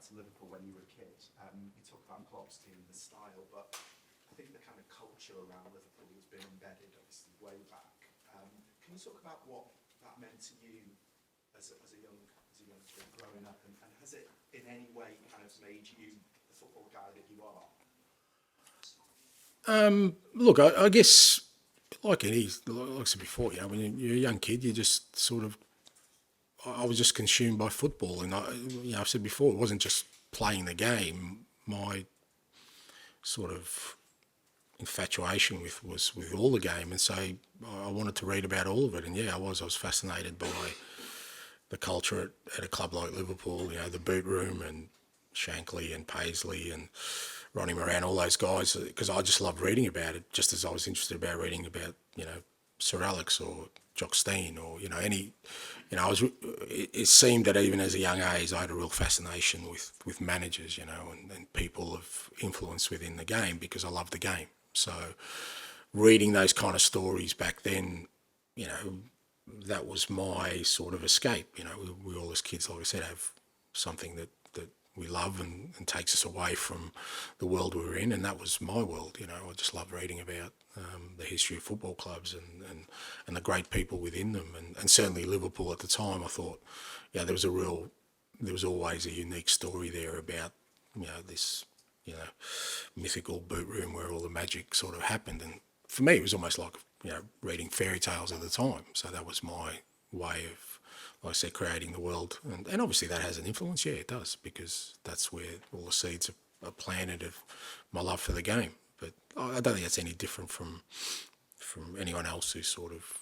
to Liverpool when you were a kid. You talk about Klopp's team and the style, but I think the kind of culture around Liverpool has been embedded, obviously, way back. Can you talk about what that meant to you as a young kid growing up, and has it in any way kind of made you the football guy that you are? Look, I guess like I said before, when you're a young kid, you just sort of, I was just consumed by football, and I've said before, it wasn't just playing the game. My sort of infatuation was with all the game, and so I wanted to read about all of it. And I was fascinated by the culture at a club like Liverpool. The boot room and Shankly and Paisley and Ronnie Moran, all those guys, because I just loved reading about it, just as I was interested about reading about Sir Alex or Jock Stein or any. It seemed that even as a young age, I had a real fascination with managers, and people of influence within the game, because I loved the game. So reading those kind of stories back then, that was my sort of escape. We all as kids, like I said, have something that we love and takes us away from the world we were in, and that was my world. I just loved reading about the history of football clubs and the great people within them, and certainly Liverpool at the time. I thought, there was always a unique story there about this mythical boot room where all the magic sort of happened, and for me it was almost like reading fairy tales at the time. So that was my way of, like I said, creating the world, and obviously that has an influence. Yeah, it does, because that's where all the seeds are planted of my love for the game. But I don't think that's any different from anyone else who sort of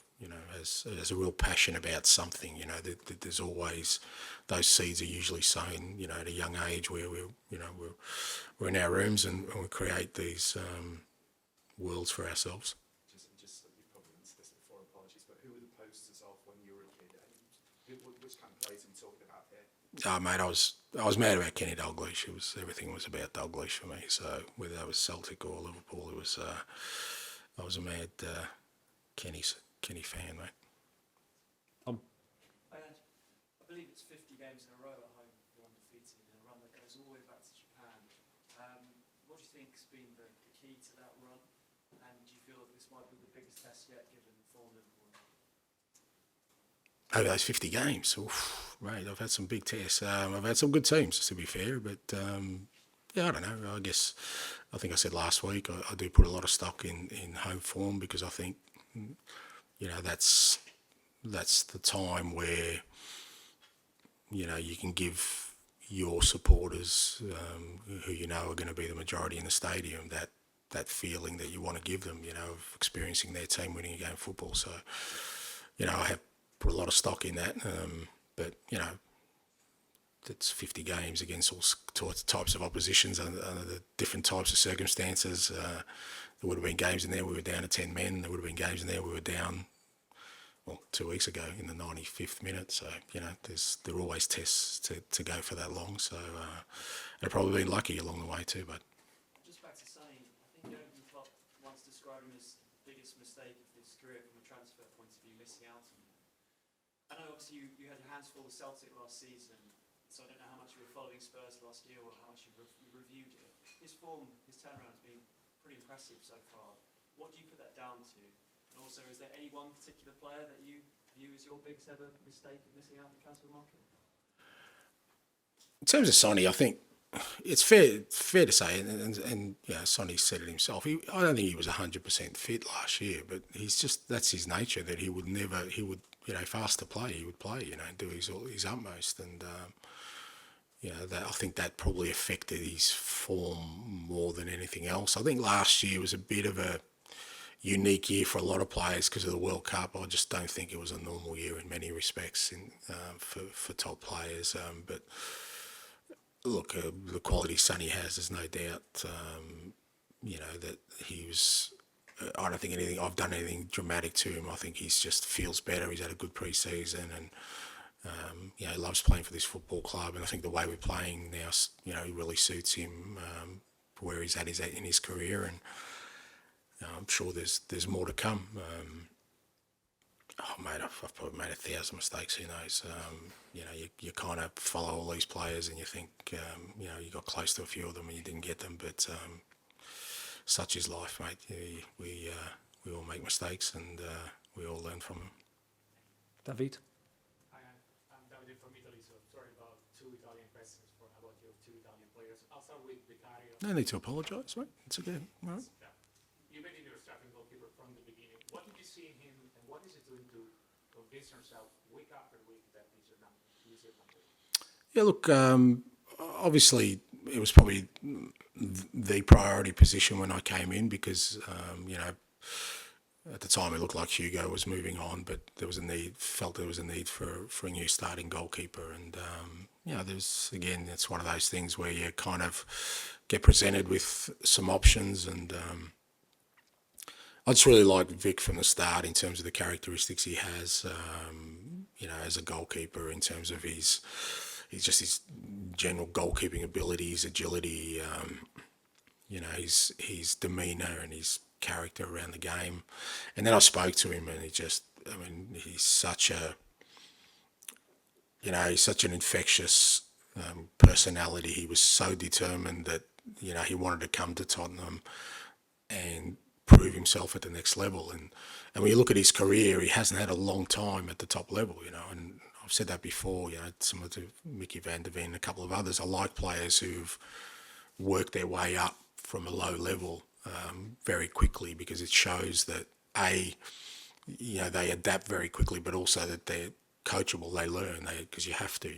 has a real passion about something. There's always, those seeds are usually sown at a young age, where we're in our rooms and we create these worlds for ourselves. Just you probably answered this before, apologies, but who were the posters of when you were a kid? Which kind of players are we talking about here? Oh, mate, I was mad about Kenny Dalglish. Everything was about Dalglish for me. So whether that was Celtic or Liverpool, I was a mad Kenny fan, mate. I believe it's 50 games in a row at home you're undefeated in a run that goes all the way back to Japan. What do you think has been the key to that run? And do you feel that this might be the biggest test yet, given form Liverpool? Over those 50 games, mate, I've had some big tests. I've had some good teams, to be fair, but I don't know. I think I said last week, I do put a lot of stock in home form, because I think that's the time where you can give your supporters, who are going to be the majority in the stadium, that feeling that you want to give them, of experiencing their team winning a game of football. So, I have put a lot of stock in that, but it's 50 games against all types of oppositions under the different types of circumstances. There would have been games in there we were down to 10 men. There would have been games in there we were down, 2 weeks ago in the 95th minute. So, there are always tests to go for that long. So, I've probably been lucky along the way too. But just back to Sonny, I think Jurgen Klopp once described him as the biggest mistake of his career from a transfer point of view, missing out on him. I know obviously you had your hands full with Celtic last season, so I don't know how much you were following Spurs last year or how much you reviewed it. His form, his turnaround has been pretty impressive so far. What do you put that down to? And also, is there any one particular player that you view as your biggest ever mistake of missing out on the transfer market? in terms of Sonny, I think it's fair to say, and Sonny said it himself. I don't think he was 100% fit last year, but that's his nature. That he would if asked to play, he would play. Do his utmost, and I think that probably affected his form more than anything else. I think last year was a bit of a unique year for a lot of players because of the World Cup. I just don't think it was a normal year in many respects for top players. But look, the quality Sonny has, there's no doubt. That he was. I don't think I've done anything dramatic to him. I think he just feels better. He's had a good pre-season, and he loves playing for this football club. And I think the way we're playing now, really suits him where he's at in his career. And I'm sure there's more to come. Oh, mate, I've probably made 1,000 mistakes. Who knows? You kind of follow all these players, and you think, you got close to a few of them and you didn't get them. But such is life, mate. We all make mistakes, and we all learn from them. David? Hi, I'm Davide from Italy, so sorry about two Italian questions about your two Italian players. I'll start with Vicario. No need to apologise, mate. It's okay. All right. Yeah. You made him your starting goalkeeper from the beginning. What did you see in him, and what is it doing to convince yourself week after week that he's your number? Yeah, look, obviously it was probably the priority position when I came in because, at the time it looked like Hugo was moving on, but there was a need for a new starting goalkeeper. And, again, it's one of those things where you kind of get presented with some options. And I just really liked Vic from the start in terms of the characteristics he has, as a goalkeeper, in terms of his general goalkeeping abilities, agility, his demeanour and his character around the game. And then I spoke to him, and he's such an infectious personality. He was so determined that, he wanted to come to Tottenham and prove himself at the next level. And when you look at his career, he hasn't had a long time at the top level, and I've said that before, similar to Mickey van der Ven and a couple of others. I like players who've worked their way up from a low level very quickly, because it shows that they adapt very quickly, but also that they're coachable. They learn, because you have to,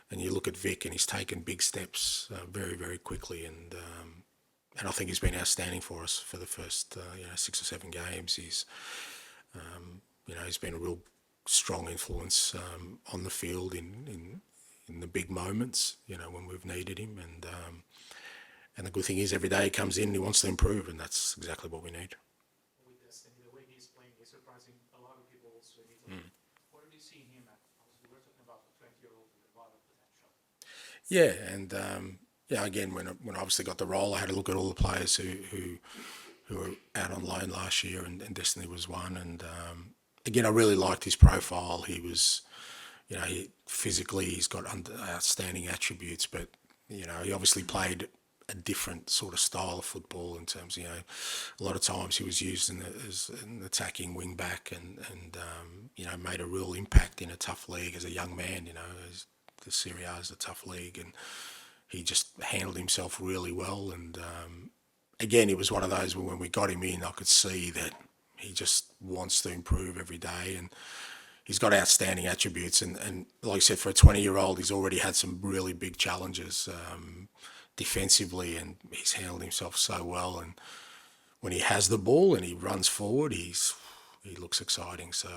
and you look at Vic, and he's taken big steps very, very quickly, and I think he's been outstanding for us for the first 6 or 7 games. He's been a real strong influence on the field in the big moments, when we've needed him. And the good thing is, every day he comes in, he wants to improve, and that's exactly what we need. With Destiny, the way he's playing is surprising a lot of people also in Italy. What are you seeing him at? Obviously, we're talking about a 20-year-old with a lot of potential. Yeah, and again, when I obviously got the role, I had to look at all the players who were out on loan last year, and Destiny was one. And again, I really liked his profile. He was, physically, he's got outstanding attributes, but he obviously played a different sort of style of football in terms of, a lot of times he was used as an attacking wing back, and made a real impact in a tough league as a young man. The Serie A is a tough league, and he just handled himself really well. And again, it was one of those where when we got him in, I could see that he just wants to improve every day, and he's got outstanding attributes. And like I said, for a 20-year-old, he's already had some really big challenges defensively, and he's handled himself so well. And when he has the ball and he runs forward, he looks exciting. So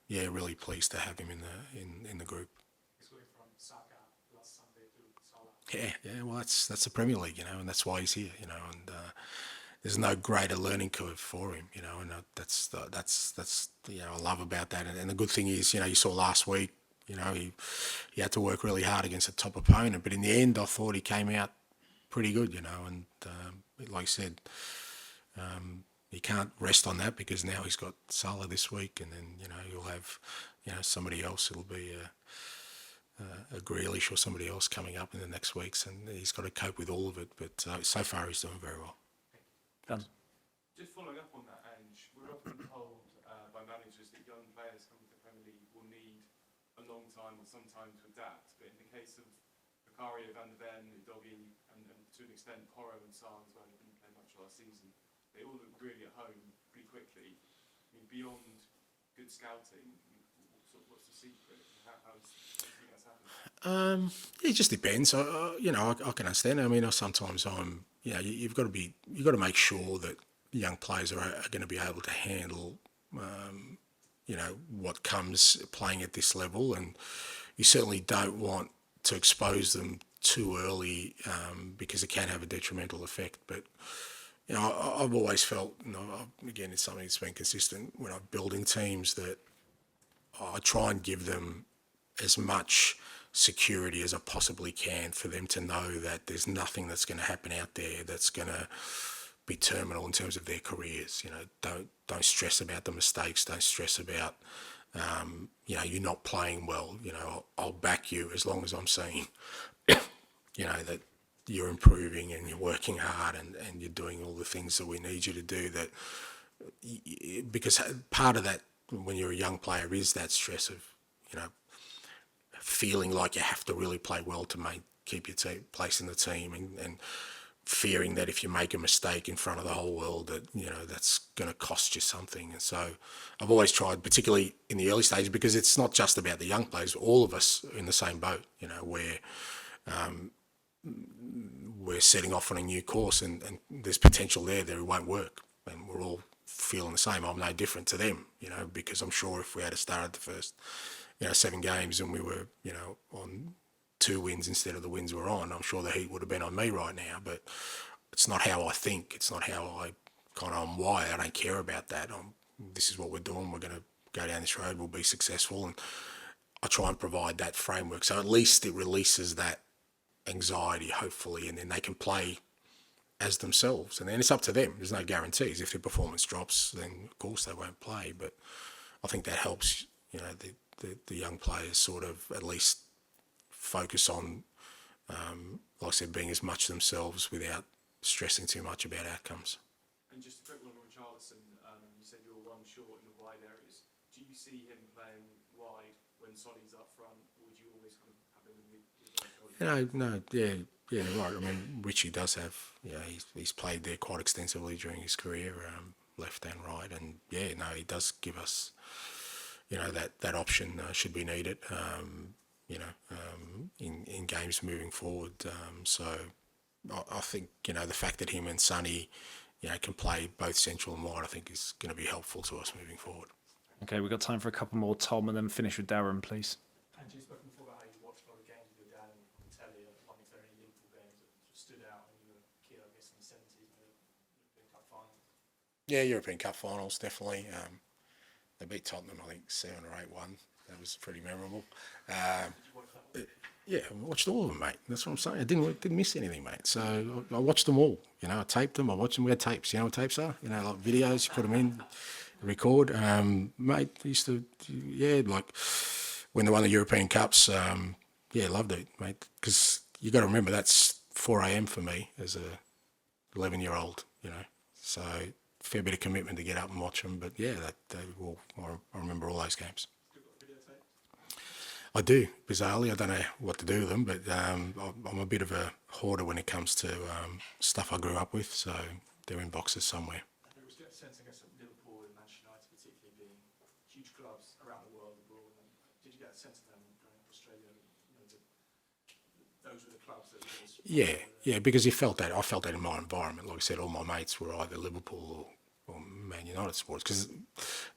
really pleased to have him in the group. He's going from Saka last Sunday to Salah. Yeah. Well, that's the Premier League, and that's why he's here, and there's no greater learning curve for him, and that's I love about that. And the good thing is, you saw last week, he had to work really hard against a top opponent, but in the end, I thought he came out pretty good, and like I said, he can't rest on that, because now he's got Salah this week, and then he'll have somebody else. It'll be a Grealish or somebody else coming up in the next weeks, and he's got to cope with all of it. But so far, he's doing very well. Dan? Just following up on that, Ange, we're often told by managers that young players coming to the Premier League will need a long time or some time to adapt. But in the case of Vicario, Van der Ven, Udogie, and to an extent Porro and Sarr as well, who didn't play much last season, they all look really at home pretty quickly. I mean, beyond good scouting, what's the secret? How do you think that's happened? It just depends. I can understand. I mean, sometimes you've got to make sure that young players are going to be able to handle, what comes playing at this level, and you certainly don't want to expose them too early, because it can have a detrimental effect. But I've always felt, again, it's something that's been consistent when I'm building teams, that I try and give them as much security as I possibly can, for them to know that there's nothing that's going to happen out there that's going to be terminal in terms of their careers. You know, don't stress about the mistakes. Don't stress about you know, you're not playing well. You know, I'll back you as long as I'm seeing you know that you're improving and you're working hard and you're doing all the things that we need you to do. That because part of that when you're a young player is that stress of, you know, feeling like you have to really play well to keep your place in the team, and fearing that if you make a mistake in front of the whole world that, you know, that's going to cost you something. And so I've always tried, particularly in the early stages, because it's not just about the young players, all of us are in the same boat, you know, where we're setting off on a new course and there's potential there that it won't work, and we're all feeling the same. I'm no different to them, you know, because I'm sure if we had started the first, you know, 7 games and we were, you know, on 2 wins instead of the wins we're on, I'm sure the heat would have been on me right now. But it's not how I think. It's not how I kind of, I'm wired. I don't care about that. This is what we're doing. We're going to go down this road. We'll be successful. And I try and provide that framework. So at least it releases that anxiety, hopefully, and then they can play as themselves. And then it's up to them. There's no guarantees. If their performance drops, then of course they won't play. But I think that helps, you know, the young players sort of at least focus on, like I said, being as much themselves without stressing too much about outcomes. And just a quick one on Richarlison, you said you were one short in the wide areas. Do you see him playing wide when Sonny's up front, or would you always kind of have him in the... No, right. I mean, Richie does have, you know, he's played there quite extensively during his career, left and right, and yeah, no, he does give us, you know, that option should we need it, you know, in games moving forward. So I think, you know, the fact that him and Sonny, you know, can play both central and wide, I think is going to be helpful to us moving forward. Okay, we've got time for a couple more, Tom, and then finish with Darren, please. Ange, you've spoken before about how you watched a lot of games with your dad and on telly. I wonder if there are any Liverpool games that stood out when you were a kid, I guess, in the 70s, maybe European Cup final. Yeah, European Cup finals, definitely. They beat Tottenham, I think, 7 or 8-1. That was pretty memorable. Did you watch that one? Yeah, I watched all of them, mate. That's what I'm saying. I didn't miss anything, mate. So I watched them all. You know, I taped them. I watched them. We had tapes. You know what tapes are? You know, like videos. You put them in, record. Mate, used to, yeah, like when they won the European Cups. Yeah, loved it, mate. Because you got to remember that's 4 a.m. for me as a 11-year-old. You know, so fair bit of commitment to get up and watch them. But yeah, I remember all those games. I do, bizarrely. I don't know what to do with them, but I'm a bit of a hoarder when it comes to stuff I grew up with, so they're in boxes somewhere. There was a sense, I guess, of Liverpool and Manchester United particularly being huge clubs around the world abroad. And did you get a sense of them growing up in Australia? You know, those were the clubs that was... Yeah, because I felt that in my environment. Like I said, all my mates were either Liverpool or Man United supporters, because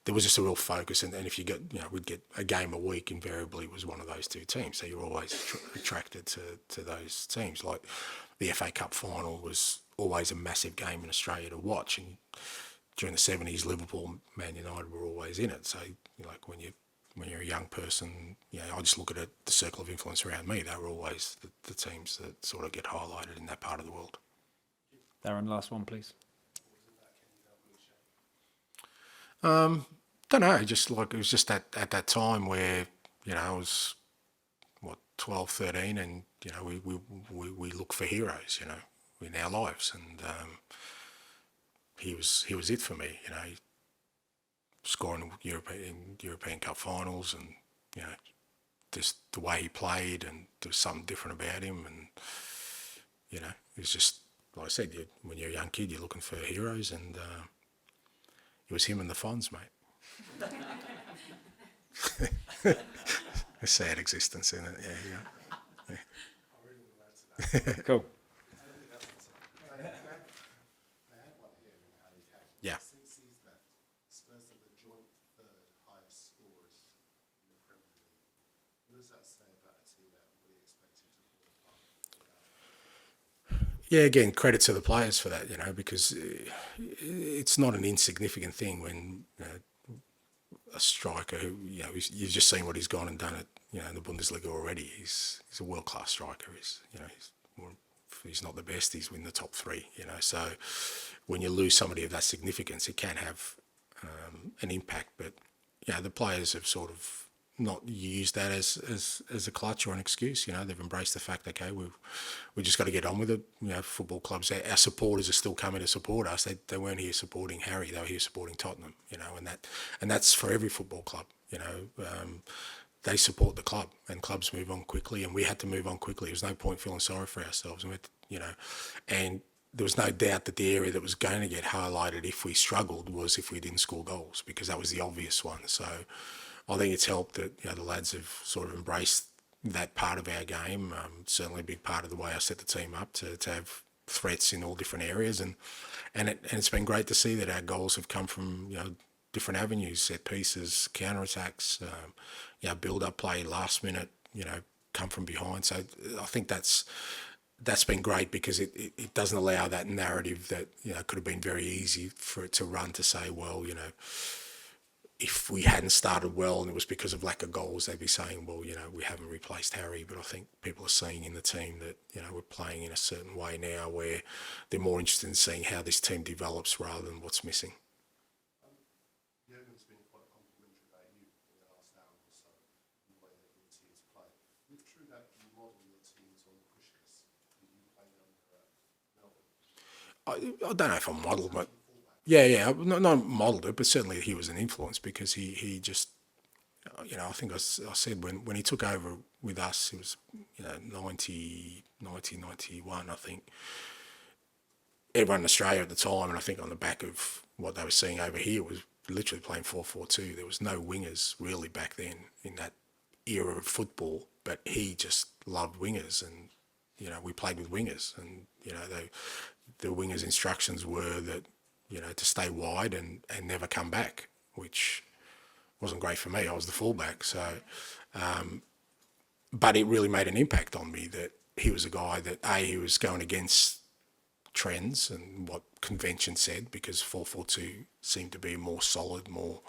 there was just a real focus, and if you get, you know, we'd get a game a week, invariably was one of those 2 teams, so you're always attracted to those teams. Like the FA Cup final was always a massive game in Australia to watch, and during the 70s, Liverpool, Man United were always in it. So, like when you're a young person, you know, I just look at it, the circle of influence around me. They were always the teams that sort of get highlighted in that part of the world. Darren, last one, please. Don't know, just like it was just at that time where, you know, I was 12, 13, and you know we look for heroes, you know, in our lives, and he was it for me, you know, scoring European Cup finals, and you know, just the way he played, and there was something different about him, and you know, it was just like I said, when you're a young kid, you're looking for heroes, and it was him and the Fonz, mate. A sad existence, isn't it? Yeah. Cool. Yeah. Since he's left, Spurs are the joint 3rd highest scorers in the Premier League. What does that say about a team that we expected to fall apart? Yeah, again, credit to the players for that, you know, because it's not an insignificant thing when a striker who, you know, you've just seen what he's gone and done at, you know, in the Bundesliga already. He's a world-class striker. He's, you know, he's he's not the best, he's in the top 3. You know, so when you lose somebody of that significance, it can have an impact. But yeah, the players have sort of not used that as a clutch or an excuse. You know, they've embraced the fact, okay, we just got to get on with it. You know, football clubs, our supporters are still coming to support us. They weren't here supporting Harry; they were here supporting Tottenham. You know, and that's for every football club. You know, they support the club, and clubs move on quickly, and we had to move on quickly. There was no point feeling sorry for ourselves, and you know, and there was no doubt that the area that was going to get highlighted if we struggled was if we didn't score goals, because that was the obvious one. So I think it's helped that, you know, the lads have sort of embraced that part of our game. Certainly a big part of the way I set the team up to have threats in all different areas, and it's been great to see that our goals have come from, you know, different avenues, set pieces, counter attacks, you know, build up play, last minute, you know, come from behind. So I think that's been great, because it doesn't allow that narrative that, you know, could have been very easy for it to run, to say, well, you know, if we hadn't started well and it was because of lack of goals, they'd be saying, well, you know, we haven't replaced Harry. But I think people are seeing in the team that, you know, we're playing in a certain way now where they're more interested in seeing how this team develops rather than what's missing. Jurgen's been quite complimentary about you in the last hour or so, in the way that your teams play. Is it true that you model your teams on the pushers that you played under Melbourne? I don't know if I modelled it. Yeah, not modelled it, but certainly he was an influence, because he just, you know, I think I said when he took over with us, it was, you know, 91, I think. Everyone in Australia at the time, and I think on the back of what they were seeing over here, was literally playing 4-4-2. There was no wingers really back then in that era of football, but he just loved wingers, and, you know, we played with wingers, and, you know, the wingers' instructions were that, you know, to stay wide and never come back, which wasn't great for me. I was the fullback. So, but it really made an impact on me that he was a guy that, he was going against trends and what convention said, because 4-4-2 seemed to be a more solid, more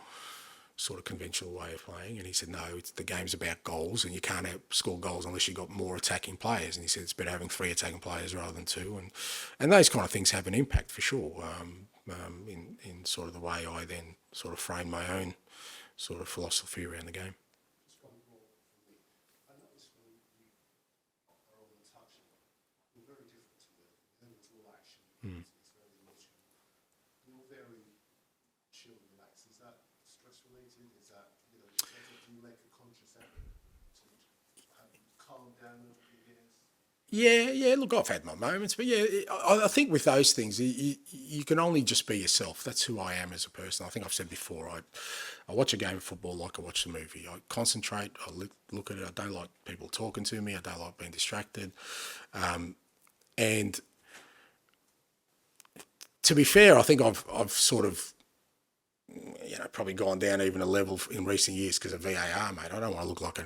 sort of conventional way of playing. And he said, no, the game's about goals, and you can't score goals unless you've got more attacking players. And he said it's better having 3 attacking players rather than 2. And those kind of things have an impact for sure. In sort of the way I then sort of frame my own sort of philosophy around the game. Just one more from me. I noticed when you are on the touch, you're very different to it's all action. It's very emotional. You're very chill and relaxed. Is that stress related? Is that, you know, do you make a conscious effort to calm down over the years? Yeah. Look, I've had my moments, but yeah, I think with those things, you can only just be yourself. That's who I am as a person. I think I've said before, I watch a game of football like I watch a movie. I concentrate, I look at it. I don't like people talking to me. I don't like being distracted. And to be fair, I think I've sort of, you know, probably gone down even a level in recent years because of VAR, mate. I don't want to look like a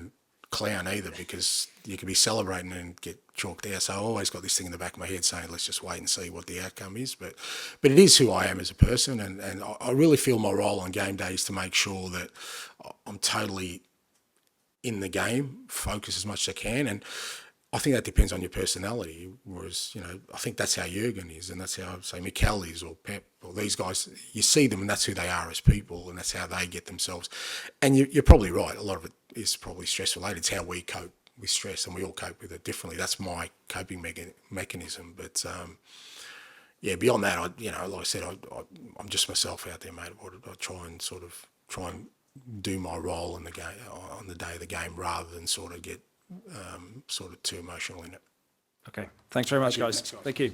clown either, because you could be celebrating and get chalked out. So I always got this thing in the back of my head saying, let's just wait and see what the outcome is. But it is who I am as a person, and I really feel my role on game day is to make sure that I'm totally in the game, focus as much as I can. And I think that depends on your personality. Whereas, you know, I think that's how Jurgen is, and that's how, say, Mikel is, or Pep, or these guys. You see them, and that's who they are as people, and that's how they get themselves. And you're probably right. A lot of it is probably stress related. It's how we cope with stress, and we all cope with it differently. That's my coping mechanism. But yeah, beyond that, like I said, I'm just myself out there, mate. I try and do my role in the game on the day of the game, rather than sort of get sort of too emotional in it. Okay. Thanks very much, guys. Thanks, guys. Thank you.